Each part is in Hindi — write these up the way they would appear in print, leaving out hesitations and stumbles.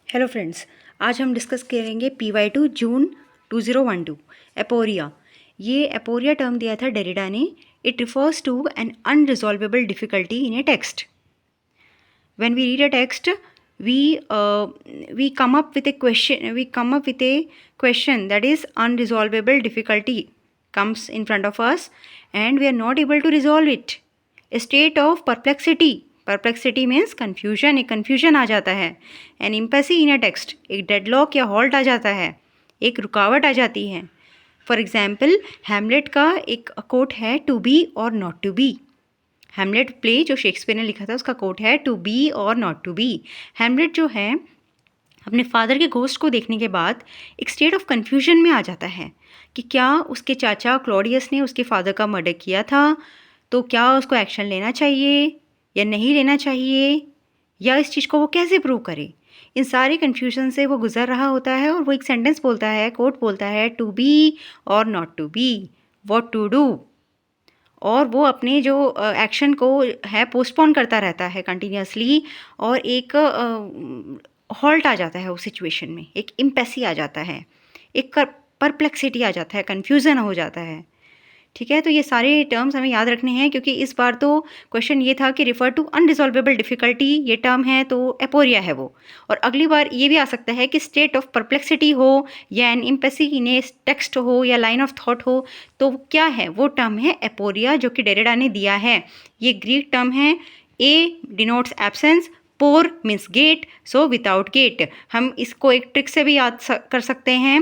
हेलो फ्रेंड्स, आज हम डिस्कस करेंगे PY2 जून 2012 एपोरिया। ये एपोरिया टर्म दिया था डेरिडा ने। It refers to an unresolvable difficulty in a text. When we read a text, we come up with a question. We come up with a question that is unresolvable difficulty comes in front of us, and we are not able to resolve it. A state of perplexity. Perplexity means confusion, एक कन्फ्यूजन आ जाता है। एन इम्पेसी इन अ टेक्स्ट, एक डेडलॉक या हॉल्ट आ जाता है, एक रुकावट आ जाती है। फॉर एग्जाम्पल, हैमलेट का एक कोट है to be or not to be. Hamlet play जो शेक्सपियर ने लिखा था उसका कोट है to be or not to be. Hamlet जो है अपने फादर के घोस्ट को देखने के बाद एक स्टेट ऑफ कन्फ्यूजन में आ जाता है कि क्या उसके चाचा क्लॉडियस ने उसके फादर का मर्डर किया था, तो क्या उसको एक्शन लेना चाहिए या नहीं लेना चाहिए, या इस चीज़ को वो कैसे प्रूव करे। इन सारे कन्फ्यूजन से वो गुजर रहा होता है और वो एक सेंटेंस बोलता है, कोट बोलता है, to be or not to be, what to do. और वो अपने जो एक्शन को है पोस्टपोन करता रहता है कंटिन्यूसली, और एक हॉल्ट आ जाता है उस सिचुएशन में, एक इम्पेसी आ जाता है, एक परप्लेक्सिटी आ जाता है, कन्फ्यूज़न हो जाता है। ठीक है, तो ये सारे टर्म्स हमें याद रखने हैं, क्योंकि इस बार तो क्वेश्चन ये था कि रिफ़र टू अनरिजॉल्वेबल डिफ़िकल्टी, ये टर्म है तो एपोरिया है वो। और अगली बार ये भी आ सकता है कि स्टेट ऑफ परप्लेक्सिटी हो या एन इम्पेसी इन ए टेक्स्ट हो या लाइन ऑफ थॉट हो, तो क्या है वो टर्म है एपोरिया, जो कि डेरिडा ने दिया है। ये ग्रीक टर्म है। A denotes absence, pore means gate, so without gate. हम इसको एक ट्रिक से भी याद कर सकते हैं।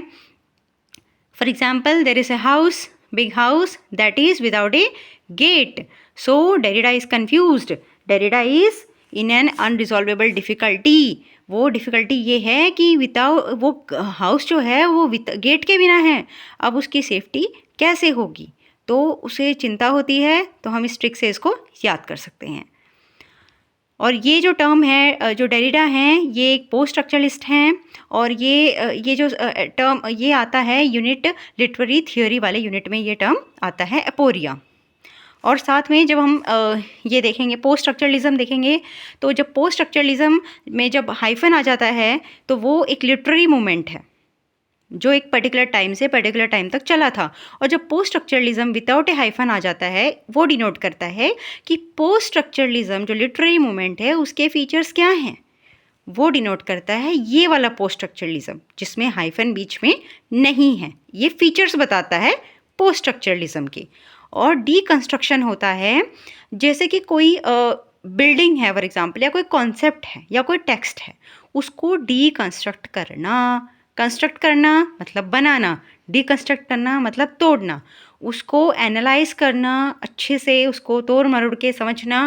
For example, there is a house, big house that is without a gate, so Derrida is confused. Derrida is in an unresolvable difficulty. वो डिफ़िकल्टी ये है कि विदाउट, वो हाउस जो है वो विद गेट के बिना है, अब उसकी सेफ्टी कैसे होगी, तो उसे चिंता होती है। तो हम इस ट्रिक से इसको याद कर सकते हैं। और ये जो टर्म है, जो डेरिडा हैं, ये एक पोस्ट स्ट्रक्चरलिस्ट हैं, और ये जो टर्म ये आता है यूनिट लिटरेरी थियोरी वाले यूनिट में, ये टर्म आता है एपोरिया। और साथ में जब हम ये देखेंगे पोस्ट स्ट्रक्चरलिज्म देखेंगे, तो जब पोस्ट स्ट्रक्चरलिज्म में जब हाइफन आ जाता है तो वो एक लिटरेरी मूवमेंट है जो एक पर्टिकुलर टाइम से पर्टिकुलर टाइम तक चला था। और जब post structuralism without a hyphen आ जाता है, वो डिनोट करता है कि पोस्ट स्ट्रक्चरलिज्म जो लिटरेरी मूवमेंट है उसके फीचर्स क्या हैं। वो डिनोट करता है ये वाला पोस्ट स्ट्रक्चरलिज्म जिसमें हाइफन बीच में नहीं है, ये फीचर्स बताता है पोस्ट स्ट्रक्चरलिज्म के। और डीकंस्ट्रक्शन होता है, जैसे कि कोई बिल्डिंग है फॉर एग्जाम्पल, या कोई कॉन्सेप्ट है या कोई टेक्स्ट है, उसको डीकंस्ट्रक्ट करना। कंस्ट्रक्ट करना मतलब बनाना, डीकंस्ट्रक्ट करना मतलब तोड़ना, उसको एनालाइज करना, अच्छे से उसको तोड़ मरोड़ के समझना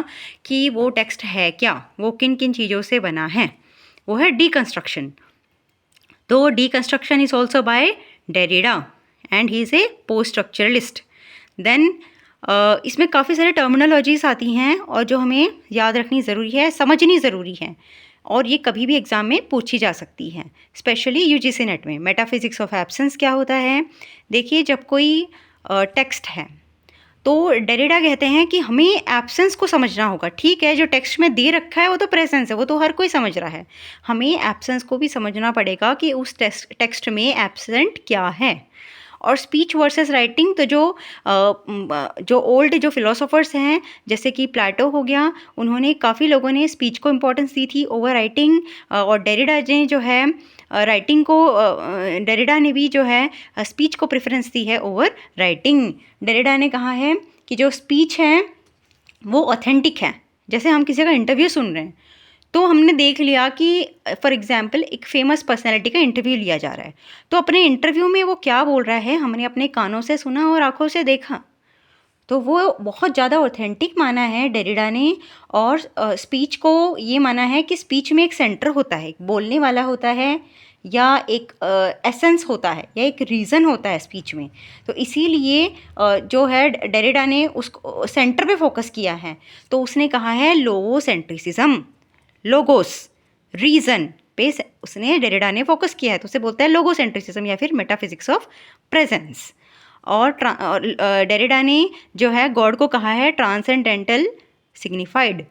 कि वो टेक्स्ट है क्या, वो किन किन चीज़ों से बना है, वो है डीकंस्ट्रक्शन। तो deconstruction is also by Derrida and he is a post structuralist. Then इसमें काफ़ी सारे टर्मिनोलॉजीज आती हैं और जो हमें याद रखनी ज़रूरी है, समझनी ज़रूरी है, और ये कभी भी एग्ज़ाम में पूछी जा सकती है, स्पेशली यूजीसी नेट में। मेटाफिजिक्स ऑफ एब्सेंस क्या होता है? देखिए, जब कोई टेक्स्ट है तो डेरिडा कहते हैं कि हमें एब्सेंस को समझना होगा। ठीक है, जो टेक्स्ट में दे रखा है वो तो प्रेजेंस है, वो तो हर कोई समझ रहा है, हमें एब्सेंस को भी समझना पड़ेगा कि उस टेक्स्ट में एब्सेंट क्या है। और स्पीच वर्सेस राइटिंग, तो जो ओल्ड जो फिलोसोफर्स हैं जैसे कि प्लेटो हो गया, उन्होंने काफ़ी लोगों ने स्पीच को इम्पोर्टेंस दी थी ओवर राइटिंग, और डेरिडा ने जो है राइटिंग को, डेरिडा ने भी जो है स्पीच को प्रेफरेंस दी है ओवर राइटिंग। डेरिडा ने कहा है कि जो स्पीच है वो ऑथेंटिक है। जैसे हम किसी का इंटरव्यू सुन रहे हैं तो हमने देख लिया कि फॉर एग्जांपल एक फेमस पर्सनैलिटी का इंटरव्यू लिया जा रहा है, तो अपने इंटरव्यू में वो क्या बोल रहा है हमने अपने कानों से सुना और आंखों से देखा, तो वो बहुत ज़्यादा ऑथेंटिक माना है डेरिडा ने। और स्पीच को ये माना है कि स्पीच में एक सेंटर होता है, एक बोलने वाला होता है, या एक एसेंस होता है, या एक रीज़न होता है स्पीच में। तो इसीलिए जो है डेरिडा ने उस सेंटर पे फोकस किया है, तो उसने कहा है लोगोसेंट्रिसिज्म, लोगोस रीज़न पे उसने डेरिडा ने फोकस किया है, तो उसे बोलता है लोगोसेंट्रिसिज्म या फिर मेटाफिजिक्स ऑफ प्रेजेंस। और डेरिडा ने जो है गॉड को कहा है ट्रांसेंडेंटल सिग्निफाइड।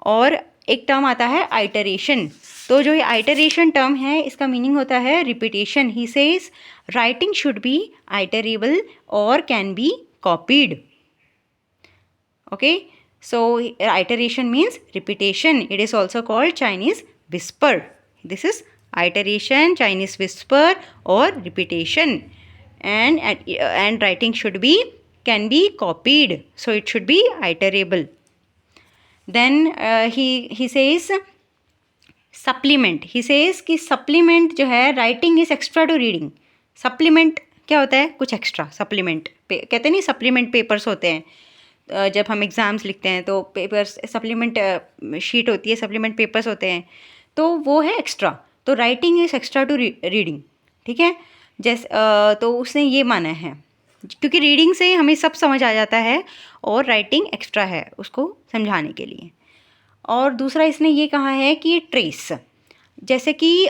और एक टर्म आता है आइटरेशन। तो जो ये आइटरेशन टर्म है इसका मीनिंग होता है repetition. He says writing should be iterable और can be copied. Okay, so iteration means repetition. It is also called Chinese whisper. This is iteration, Chinese whisper or repetition. And writing should be can be copied, so it should be iterable. Then he says supplement. He says कि supplement जो है writing is extra to reading. supplement क्या होता है? कुछ extra. supplement कहते नहीं, supplement papers होते हैं जब हम एग्ज़ाम्स लिखते हैं तो पेपर्स सप्लीमेंट शीट होती है, सप्लीमेंट पेपर्स होते हैं, तो वो है एक्स्ट्रा। तो writing is extra to reading, ठीक है। जैसे तो उसने ये माना है क्योंकि रीडिंग से हमें सब समझ आ जाता है और राइटिंग एक्स्ट्रा है उसको समझाने के लिए। और दूसरा इसने ये कहा है कि ट्रेस, जैसे कि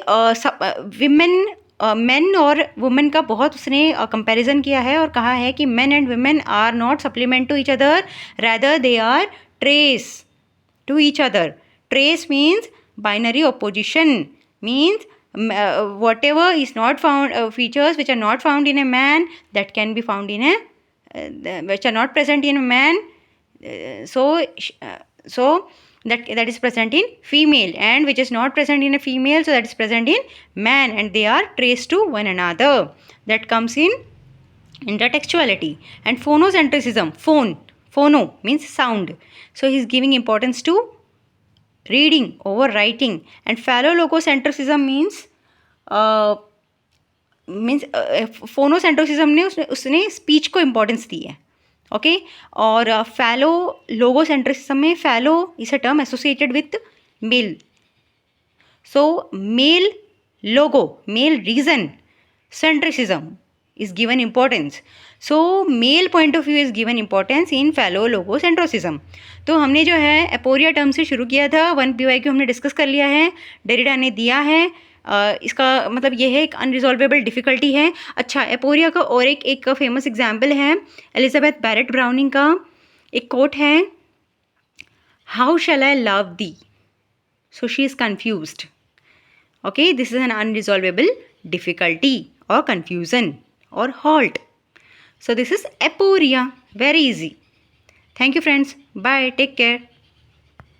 विमेन मेन और वुमेन का बहुत उसने कंपैरिजन किया है और कहा है कि men and women are not supplement to each other, rather they are trace to each other. Trace means binary opposition, means whatever is not found, features which are not found in a man that can be found in a which are not present in a man, so that is present in female, and which is not present in a female, so that is present in man, and they are traced to one another. That comes in intertextuality. And phonocentrism, phono means sound, so he is giving importance to reading over writing. And phallologocentrism means फोनोसेंट्रोसिज्म ने उसने स्पीच को इम्पोर्टेंस दी है। ओके, और फैलो लोगोसेंट्रिज्म में phallus is a term associated with male, so male logo, male reason centricism is given importance. So male point of view is given importance in phallologocentrism. तो हमने जो है एपोरिया टर्म से शुरू किया था, 1 PYQ हमने डिस्कस कर लिया है, डेरिडा ने दिया है। इसका मतलब ये है एक अनरिजॉल्वेबल डिफ़िकल्टी है। अच्छा, एपोरिया का और एक फेमस एग्जाम्पल है एलिजाबेथ बैरेट ब्राउनिंग का एक कोट है, how shall I love thee, so she is confused. Okay, this is an unresolvable difficulty or confusion or halt. So this is aporia. Very easy. Thank you friends. Bye. Take care.